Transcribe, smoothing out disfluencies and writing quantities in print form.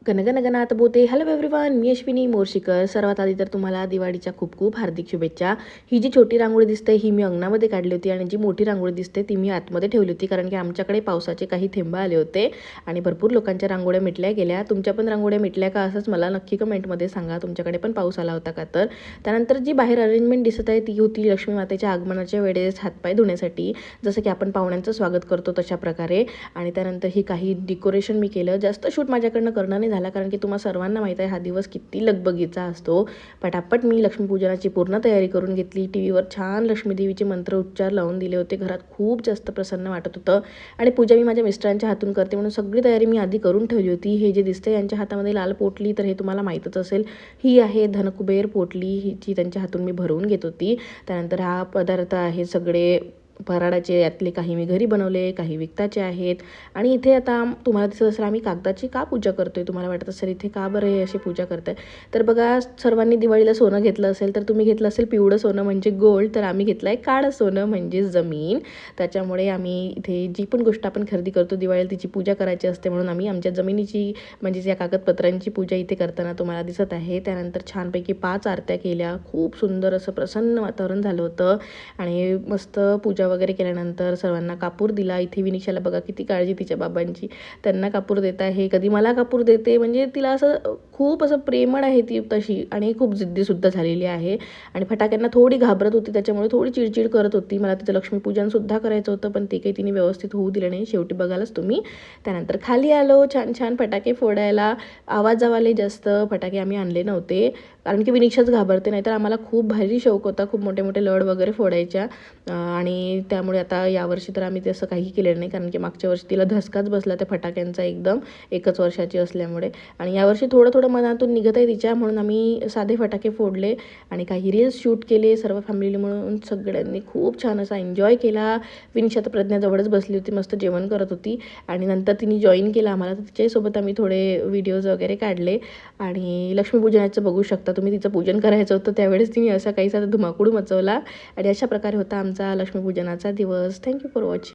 गणगणगनाथ बोते. Hello everyone, मी अश्विनी मोर्शीकर. सर्वात आधी तर तुम्हाला दिवाळीच्या खूप खूप हार्दिक शुभेच्छा. ही जी छोटी रांगोळी दिसते ही मी अंगणामध्ये काढली होती आणि जी मोठी रांगोळी दिसते ती मी आतमध्ये ठेवली होती, कारण की आमच्याकडे पावसाचे काही थेंब आले होते आणि भरपूर लोकांच्या रांगोळ्या मिटल्या गेल्या. तुमच्या पण रांगोळ्या मिटल्या का असंच मला नक्की कमेंटमध्ये सांगा. तुमच्याकडे पण पाऊस आला होता का? तर त्यानंतर जी बाहेर अरेंजमेंट दिसत आहे ती होती लक्ष्मी मातेच्या आगमनाच्या वेळेस हातपाय धुण्यासाठी, जसं की आपण पाहुण्यांचं स्वागत करतो तशा प्रकारे. आणि त्यानंतर ही काही डेकोरेशन मी केलं. जास्त शूट माझ्याकडनं करणं नाही झाला, कारण की तुम्हा सर्वांना माहीत आहे हा दिवस किती लगबगीचा असतो. पटापट मी लक्ष्मीपूजनाची पूर्ण तयारी करून घेतली. टीव्हीवर छान लक्ष्मीदेवीचे मंत्र उच्चार लावून दिले होते. घरात खूप जास्त प्रसन्न वाटत होतं आणि पूजा मी माझ्या मिस्टरांच्या हातून करते म्हणून सगळी तयारी मी आधी करून ठेवली होती. हे जे दिसते यांच्या हातामध्ये लाल पोटली, तर हे तुम्हाला माहीतच असेल, ही आहे धनकुबेर पोटली. हिची त्यांच्या हातून मी भरवून घेत होती. त्यानंतर हा पदार्थ आहे सगळे फराळाचे, यातले काही मी घरी बनवले, काही विकताचे आहेत. आणि इथे आता तुम्हाला दिसत असेल आम्ही कागदाची का पूजा करतोय. तुम्हाला वाटत असेल इथे का बरं हे अशी पूजा करताय. तर बघा, सर्वांनी दिवाळीला सोनं घेतलं असेल तर तुम्ही घेतलं असेल पिवळं सोनं म्हणजे गोल्ड, तर आम्ही घेतलं आहे काळं सोनं म्हणजे जमीन. त्याच्यामुळे आम्ही इथे जी पण गोष्ट आपण खरेदी करतो दिवाळीला तिची पूजा करायची असते, म्हणून आम्ही आमच्या जमिनीची म्हणजेच या कागदपत्रांची पूजा इथे करताना तुम्हाला दिसत आहे. त्यानंतर छानपैकी 5 आरत्या केल्या. खूप सुंदर असं प्रसन्न वातावरण झालं होतं आणि मस्त पूजा वगैरे केल्यानंतर सर्वांना कापूर दिला. इथे विनिशाला बघा किती काळजी तिच्या बाबांची, त्यांना कापूर देत आहे. कधी मला कापूर देते, म्हणजे तिला असं खूप असं प्रेमळ आहे ती तशी, आणि खूप जिद्दीसुद्धा झालेली आहे. आणि फटाक्यांना थोडी घाबरत होती, त्याच्यामुळे थोडी चिडचिड करत होती. मला तिचं लक्ष्मीपूजनसुद्धा करायचं होतं, पण ते काही तिने व्यवस्थित होऊ दिलं नाही. शेवटी बघालच तुम्ही. त्यानंतर खाली आलो छान छान फटाके फोडायला. आवाजावाले जास्त फटाके आम्ही आणले नव्हते, कारण की विनिशाच घाबरते, नाहीतर आम्हाला खूप भारी शौक होता खूप मोठे मोठे लड वगैरे फोडायच्या. आणि त्यामुळे आता यावर्षी तर आम्ही तसं काही केलेलं नाही, कारण की मागच्या वर्षी तिला धसकाच बसला त्या फटाक्यांचा एकदम, 1च वर्षाची असल्यामुळे. आणि यावर्षी थोडं थोडं मनातून निघत आहे तिच्या, म्हणून आम्ही साधे फटाके फोडले आणि काही रील्स शूट केले सर्व फॅमिली म्हणून. सगळ्यांनी खूप छान असा एन्जॉय केला. विनिशा तर प्रज्ञाजवळच बसली होती, मस्त जेवण करत होती आणि नंतर तिने जॉईन केला आम्हाला, तर तिच्यासोबत आम्ही थोडे व्हिडिओज वगैरे काढले. आणि लक्ष्मीपूजनाचं बघू शकता तुम्ही, तिचं पूजन करायचं होतं त्यावेळेस तिने असा काहीसा धुमाकूळ मचवला. आणि अशा प्रकारे होता आमचा लक्ष्मीपूजनाचा दिवस. Thank you for watching.